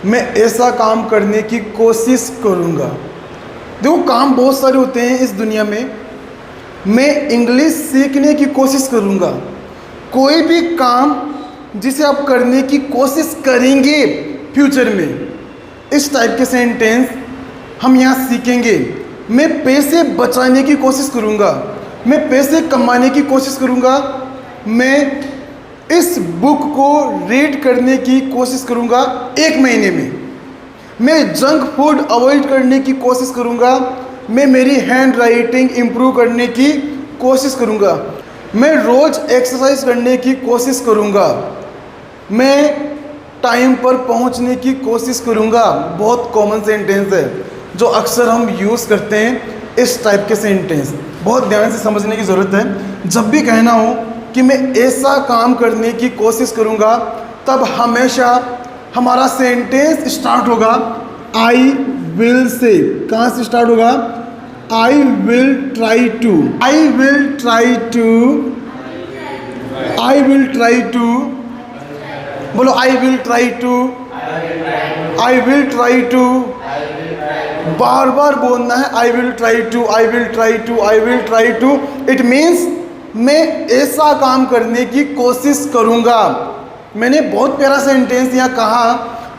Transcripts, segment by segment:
मैं ऐसा काम करने की कोशिश करूँगा। देखो, काम बहुत सारे होते हैं इस दुनिया में। मैं इंग्लिश सीखने की कोशिश करूँगा। कोई भी काम जिसे आप करने की कोशिश करेंगे फ्यूचर में, इस टाइप के सेंटेंस हम यहाँ सीखेंगे। मैं पैसे बचाने की कोशिश करूँगा। मैं पैसे कमाने की कोशिश करूँगा। मैं इस बुक को रीड करने की कोशिश करूँगा 1 महीने में। मैं जंक फूड अवॉइड करने की कोशिश करूँगा। मैं मेरी हैंड राइटिंग इम्प्रूव करने की कोशिश करूँगा। मैं रोज़ एक्सरसाइज करने की कोशिश करूँगा। मैं टाइम पर पहुँचने की कोशिश करूँगा। बहुत कॉमन सेंटेंस है जो अक्सर हम यूज़ करते हैं। इस टाइप के सेंटेंस बहुत ध्यान से समझने की ज़रूरत है। जब भी कहना हो कि मैं ऐसा काम करने की कोशिश करूँगा, तब हमेशा हमारा सेंटेंस स्टार्ट होगा आई विल से। कहाँ से स्टार्ट होगा? I will try to. I will try to. I will try to. बोलो, I will try to. I will try to. बार बार बोलना है, I will try to, I will try to, I will try to. It means मैं ऐसा काम करने की कोशिश करूँगा। मैंने बहुत प्यारा सेंटेंस यहाँ कहा,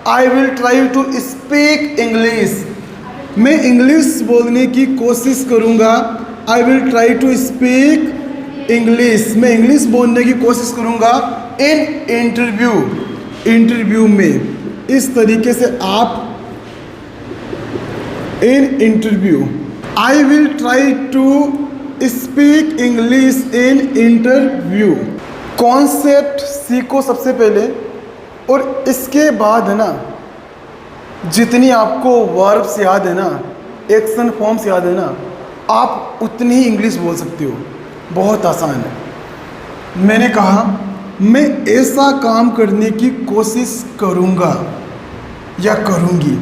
I will try to speak English. मैं इंग्लिश बोलने की कोशिश करूँगा। I will try to speak English. मैं इंग्लिश बोलने की कोशिश करूँगा इन इंटरव्यू। इंटरव्यू में इस तरीके से आप in interview, I will try to speak English in interview. Concept सीखो सबसे पहले, और इसके बाद है ना, जितनी आपको वर्ब्स याद है ना, एक्शन फॉर्म्स याद है ना, आप उतनी ही इंग्लिश बोल सकते हो। बहुत आसान है। मैंने कहा मैं ऐसा काम करने की कोशिश करूँगा या करूँगी।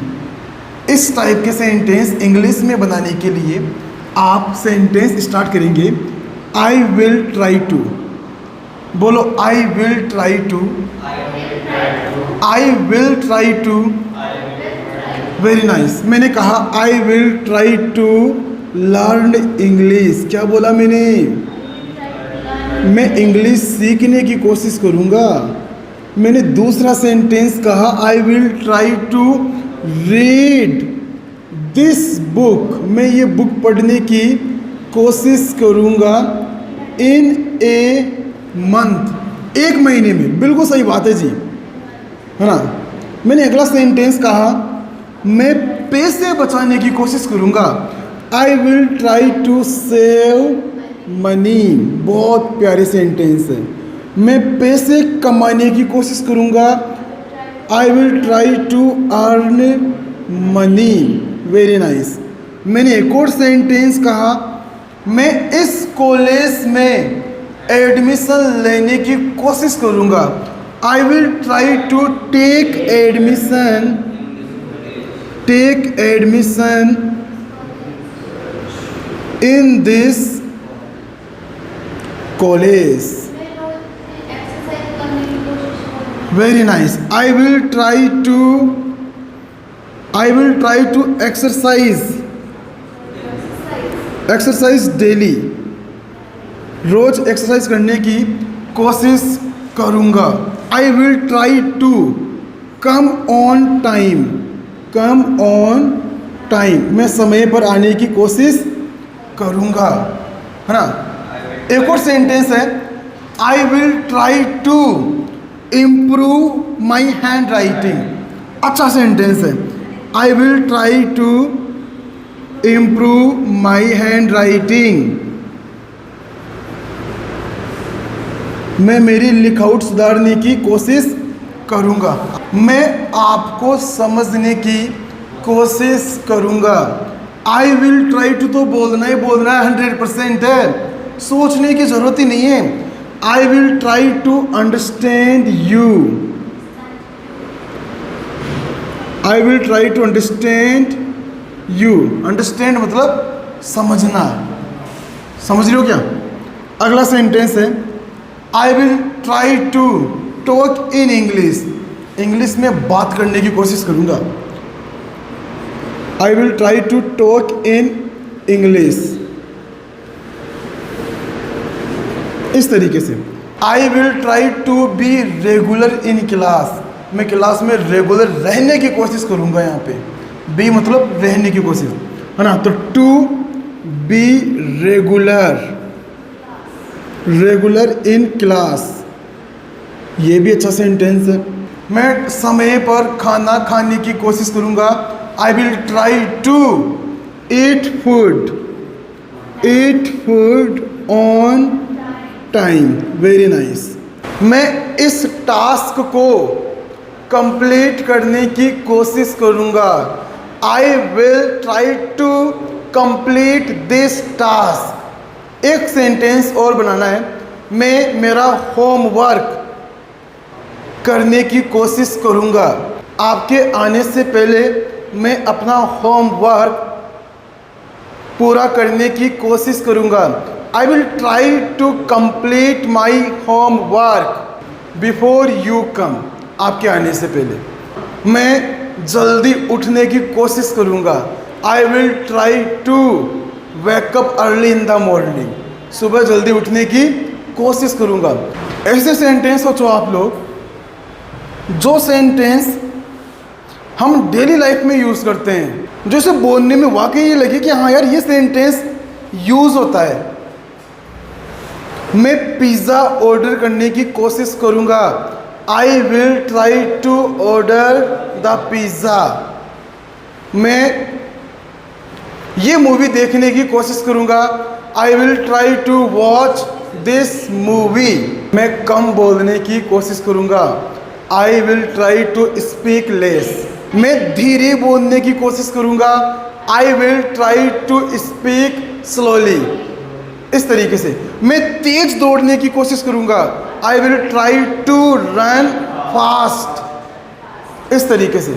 इस टाइप के सेंटेंस इंग्लिश में बनाने के लिए आप सेंटेंस स्टार्ट करेंगे आई विल ट्राई टू। बोलो, I will try to. I will try to. Very nice. मैंने कहा I will try to learn English. क्या बोला मैंने? मैं इंग्लिश सीखने की कोशिश करूँगा। मैंने दूसरा सेंटेंस कहा I will try to read this book. मैं ये बुक पढ़ने की कोशिश करूँगा इन ए मंथ। 1 महीने में। बिल्कुल सही बात है जी, है ना। मैंने अगला सेंटेंस कहा मैं पैसे बचाने की कोशिश करूँगा। I will try to save money. बहुत प्यारी सेंटेंस है। मैं पैसे कमाने की कोशिश करूँगा। I will try to earn money. Very nice. मैंने एक और सेंटेंस कहा मैं इस कॉलेज में एडमिशन लेने की कोशिश करूँगा। I will try to take admission in this college. Very nice. I will try to exercise daily. रोज एक्सरसाइज करने की कोशिश करूँगा। I will try to come on time. मैं समय पर आने की कोशिश करूँगा, है ना। एक और सेंटेंस है I will try to improve my handwriting. अच्छा सेंटेंस है। I will try to improve my handwriting. मैं मेरी लिखावट सुधारने की कोशिश करूँगा। मैं आपको समझने की कोशिश करूँगा। आई विल ट्राई टू तो बोलना है 100% है, सोचने की ज़रूरत ही नहीं है। I will try to understand you. I will try to understand you. Understand मतलब समझना। समझ रहे हो क्या? अगला सेंटेंस है I will try to talk in English. English में बात करने की कोशिश करूँगा। I will try to talk in English, इस तरीके से। I will try to be regular in class, मैं क्लास में रेगुलर रहने की कोशिश करूँगा। यहाँ पे बी मतलब रहने की कोशिश, है ना। तो to be regular in class, ये भी अच्छा सेंटेंस है। मैं समय पर खाना खाने की कोशिश करूँगा। I will try to eat food on time, very nice. मैं इस टास्क को कंप्लीट करने की कोशिश करूँगा। I will try to complete this task. एक सेंटेंस और बनाना है। मैं मेरा होमवर्क करने की कोशिश करूँगा। आपके आने से पहले मैं अपना होमवर्क पूरा करने की कोशिश करूँगा। I will try to complete my homework before you come, आपके आने से पहले। मैं जल्दी उठने की कोशिश करूँगा। I will try to wake up early in the morning, सुबह जल्दी उठने की कोशिश करूँगा। ऐसे सेंटेंस सोचो आप लोग, जो सेंटेंस हम डेली लाइफ में यूज़ करते हैं, जो इसे बोलने में वाकई ये लगे कि हाँ यार ये सेंटेंस यूज़ होता है। मैं पिज़्ज़ा ऑर्डर करने की कोशिश करूँगा। I will try to order the pizza. मैं ये मूवी देखने की कोशिश करूँगा। I will try to watch this movie. मैं कम बोलने की कोशिश करूँगा। I will try to speak less. मैं धीरे बोलने की कोशिश करूँगा। I will try to speak slowly, इस तरीके से। मैं तेज दौड़ने की कोशिश करूँगा। I will try to run fast, इस तरीके से।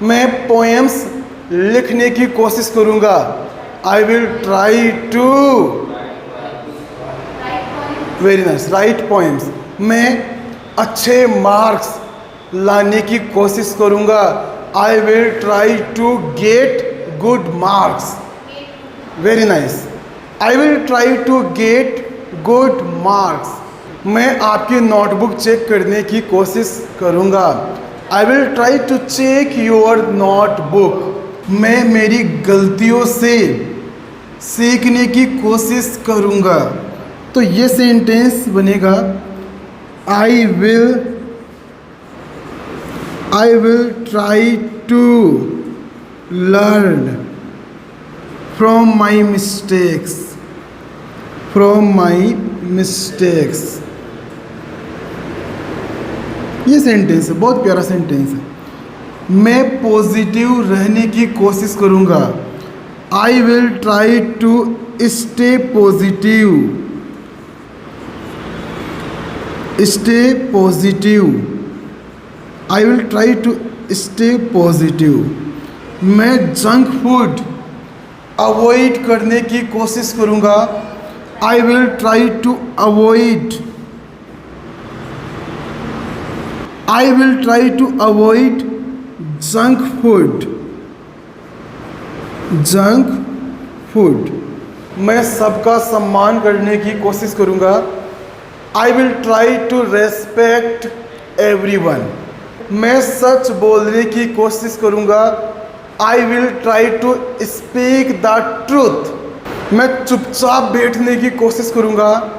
मैं पोएम्स लिखने की कोशिश करूँगा। I will try to, very nice, write poems. मैं अच्छे मार्क्स लाने की कोशिश करूँगा। I will try to get good marks, very nice. I will try to get good marks. मैं आपकी नोटबुक चेक करने की कोशिश करूँगा। I will try to check your notebook. मैं मेरी गलतियों से सीखने की कोशिश करूँगा। तो ये सेंटेंस बनेगा, I will try to learn from my mistakes, ये सेंटेंस है, बहुत प्यारा सेंटेंस है। मैं पॉजिटिव रहने की कोशिश करूँगा। I will try to stay positive, I will try to stay positive. मैं जंक फूड अवॉइड करने की कोशिश करूँगा। I will try to avoid junk food. मैं सबका सम्मान करने की कोशिश करूँगा। I will try to respect everyone. मैं सच बोलने की कोशिश करूँगा। I will try to speak the truth. मैं चुपचाप बैठने की कोशिश करूँगा।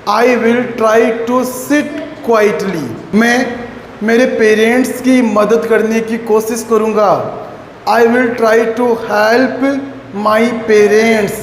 I will try to sit quietly. मैं मेरे पेरेंट्स की मदद करने की कोशिश करूँगा। I will try to help my parents.